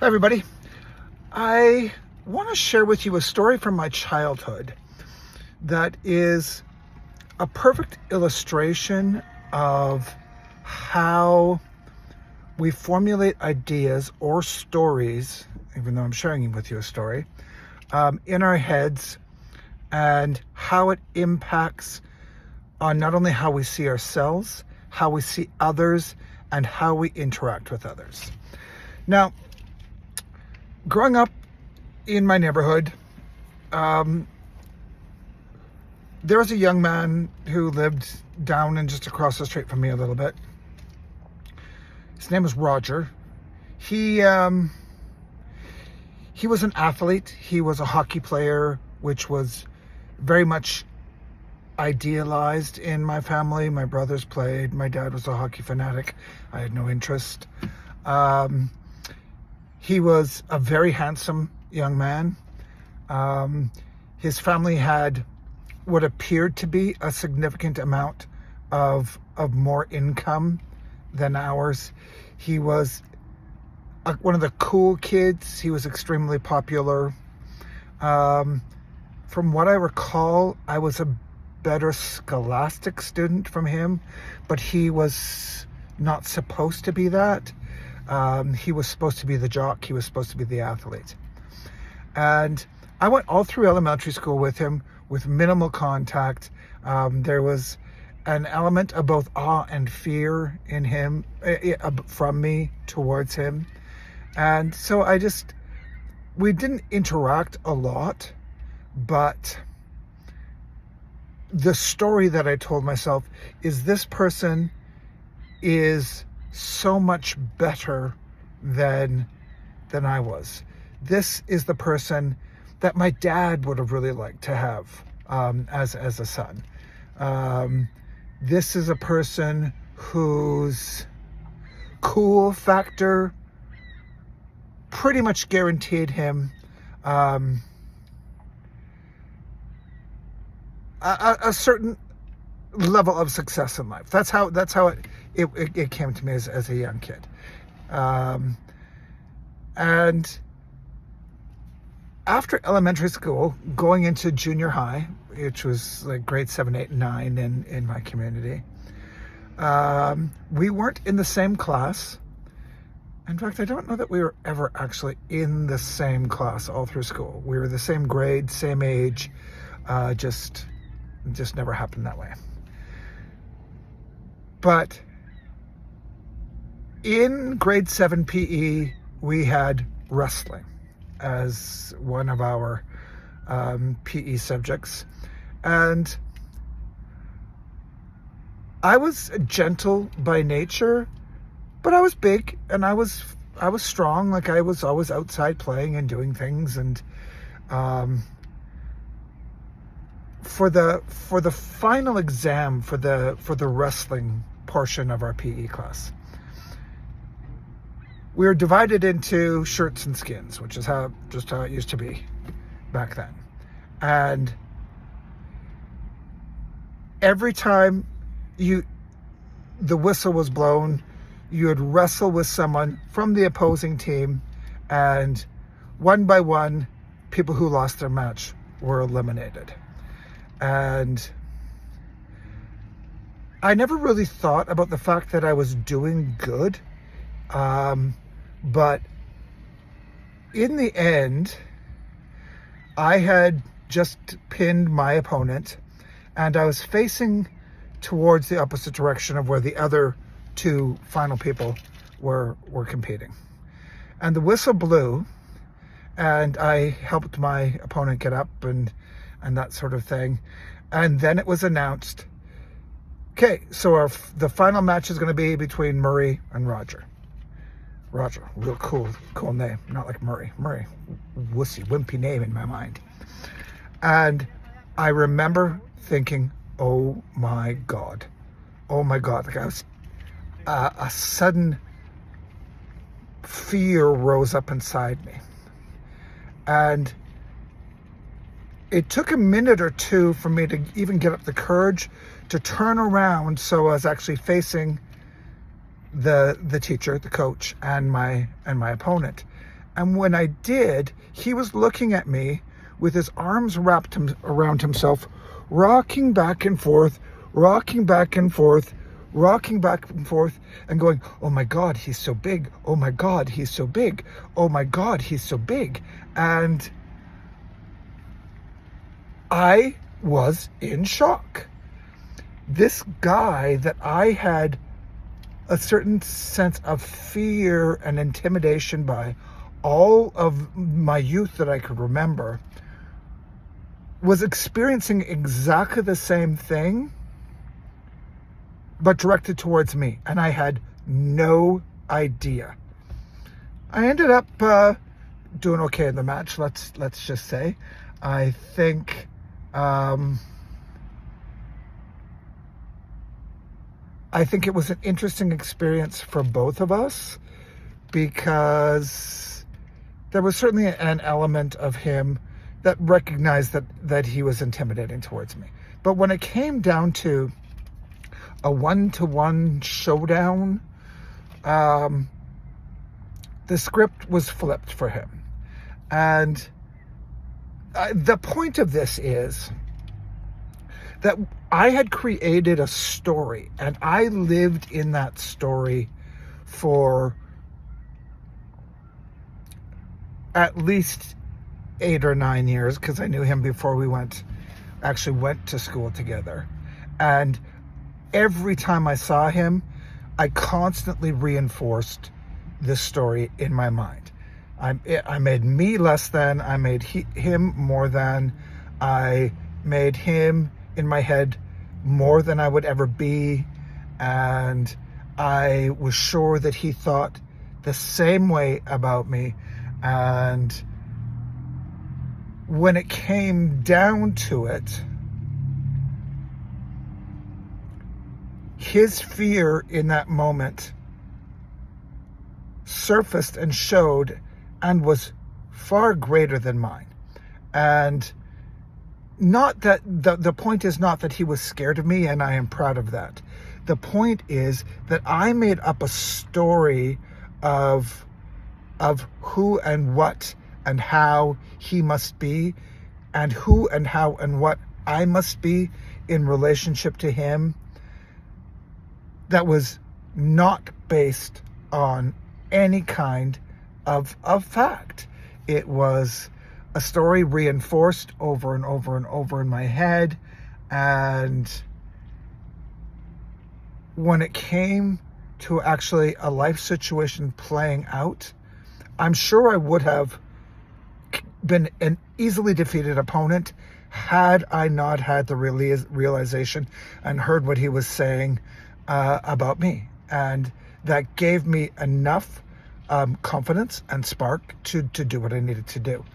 Hi everybody. I want to share with you a story from my childhood that is a perfect illustration of how we formulate ideas or stories, even though I'm sharing with you a story, in our heads, and how it impacts on not only how we see ourselves, how we see others, and how we interact with others. Now, growing up in my neighborhood, there was a young man who lived down and just across the street from me a little bit. His name was Roger. He was an athlete. He was a hockey player, which was very much idealized in my family. My brothers played. My dad was a hockey fanatic. I had no interest. He was a very handsome young man. His family had what appeared to be a significant amount of more income than ours. He was one of the cool kids. He was extremely popular. From what I recall, I was a better scholastic student from him, but he was not supposed to be that. He was supposed to be the jock. He was supposed to be the athlete. And I went all through elementary school with him with minimal contact. There was an element of both awe and fear in him, from me towards him. And so we didn't interact a lot, but the story that I told myself is this person is so much better than I was. This is the person that my dad would have really liked to have as a son. This is a person whose cool factor pretty much guaranteed him a certain level of success in life. That's how it came to me as a young kid. And after elementary school, going into junior high, which was like grade 7, 8, and 9 in my community, we weren't in the same class. In fact, I don't know that we were ever actually in the same class all through school. We were the same grade, same age, just never happened that way. But in grade 7 PE, we had wrestling as one of our PE subjects. And I was gentle by nature, but I was big and I was strong. Like, I was always outside playing and doing things. And for the final exam for the wrestling portion of our PE class, we were divided into shirts and skins, which is just how it used to be back then. And every time the whistle was blown, you would wrestle with someone from the opposing team, and one by one, people who lost their match were eliminated. And I never really thought about the fact that I was doing good. But in the end, I had just pinned my opponent, and I was facing towards the opposite direction of where the other two final people were competing. And the whistle blew, and I helped my opponent get up and that sort of thing. And then it was announced, okay, so the final match is going to be between Murray and Roger. Roger, real cool name, not like Murray. Murray, wussy, wimpy name in my mind. And I remember thinking, oh my God. Like, I was, a sudden fear rose up inside me. And it took a minute or two for me to even get up the courage to turn around, so I was actually facing the teacher, the coach, and my opponent. And when I did, he was looking at me with his arms wrapped around himself, rocking back and forth, rocking back and forth, rocking back and forth, and going, "Oh my God, he's so big. Oh my God, he's so big. Oh my God, he's so big." And I was in shock. This guy that I had a certain sense of fear and intimidation by all of my youth that I could remember was experiencing exactly the same thing, but directed towards me. And I had no idea. I ended up doing okay in the match, let's just say. I think it was an interesting experience for both of us, because there was certainly an element of him that recognized that he was intimidating towards me. But when it came down to a one-to-one showdown, the script was flipped for him. And the point of this is that I had created a story, and I lived in that story for at least 8 or 9 years, because I knew him before we went to school together. And every time I saw him, I constantly reinforced this story in my mind. I made me less than, I made him more than, I made him in my head more than I would ever be, and I was sure that he thought the same way about me. And when it came down to it, his fear in that moment surfaced and showed and was far greater than mine. And not that the point is not that he was scared of me, and I am proud of that. The point is that I made up a story of who and what and how he must be, and who and how and what I must be in relationship to him, that was not based on any kind of fact. It was a story reinforced over and over and over in my head. And when it came to actually a life situation playing out, I'm sure I would have been an easily defeated opponent had I not had the realization and heard what he was saying about me. And that gave me enough confidence and spark to do what I needed to do.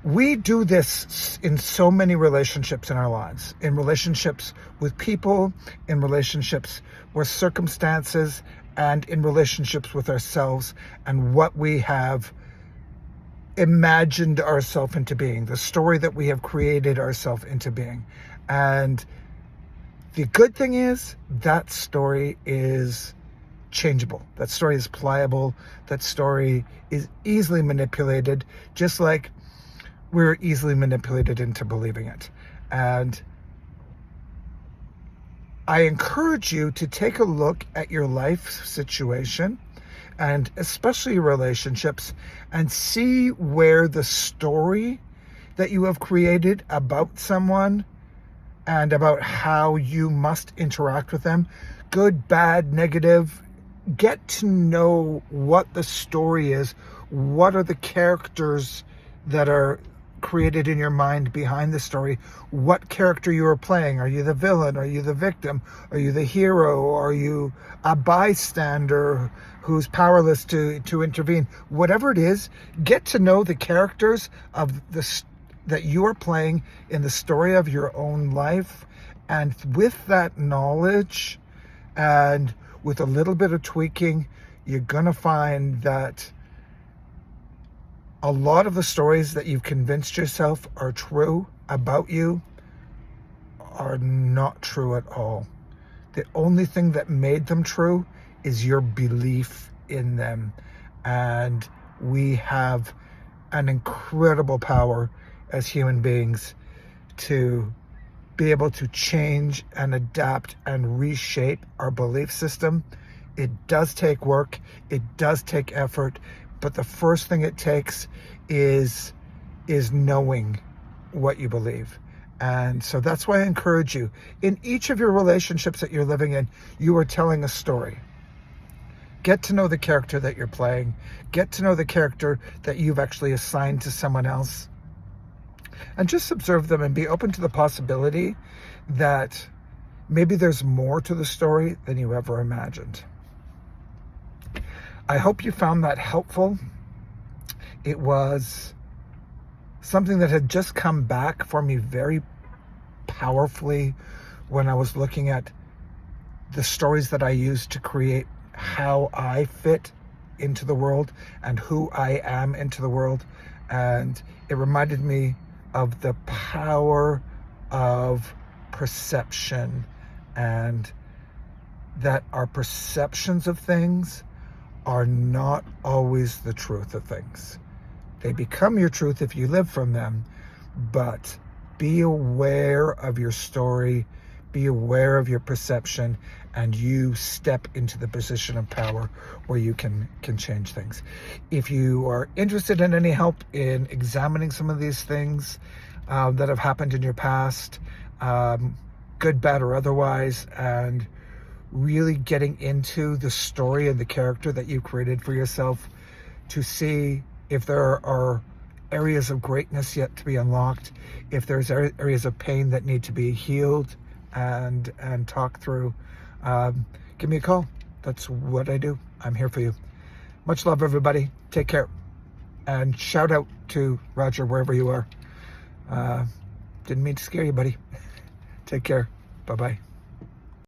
We do this in so many relationships in our lives, in relationships with people, in relationships with circumstances, and in relationships with ourselves and what we have imagined ourselves into being, the story that we have created ourselves into being. And the good thing is that story is changeable. That story is pliable. That story is easily manipulated, just like we're easily manipulated into believing it. And I encourage you to take a look at your life situation, and especially your relationships, and see where the story that you have created about someone and about how you must interact with them, good, bad, negative, get to know what the story is. What are the characters that are created in your mind behind the story? What character you are playing? Are you the villain? Are you the victim? Are you the hero? Are you a bystander who's powerless to intervene? Whatever it is, get to know the characters of that you are playing in the story of your own life. And with that knowledge, and with a little bit of tweaking, you're gonna find that a lot of the stories that you've convinced yourself are true about you are not true at all. The only thing that made them true is your belief in them. And we have an incredible power as human beings to be able to change and adapt and reshape our belief system. It does take work, it does take effort, but the first thing it takes is knowing what you believe. And so that's why I encourage you, in each of your relationships that you're living in, you are telling a story. Get to know the character that you're playing. Get to know the character that you've actually assigned to someone else. And just observe them and be open to the possibility that maybe there's more to the story than you ever imagined. I hope you found that helpful. It was something that had just come back for me very powerfully when I was looking at the stories that I use to create how I fit into the world and who I am into the world. And it reminded me of the power of perception, and that our perceptions of things are not always the truth of things. They become your truth if you live from them, but be aware of your story, be aware of your perception, and you step into the position of power where you can change things. If you are interested in any help in examining some of these things that have happened in your past, good, bad, or otherwise, and really getting into the story and the character that you created for yourself to see if there are areas of greatness yet to be unlocked, if there's areas of pain that need to be healed and talked through, give me a call. That's what I do. I'm here for you. Much love, everybody. Take care. And shout out to Roger wherever you are. Didn't mean to scare you, buddy. Take care. Bye-bye.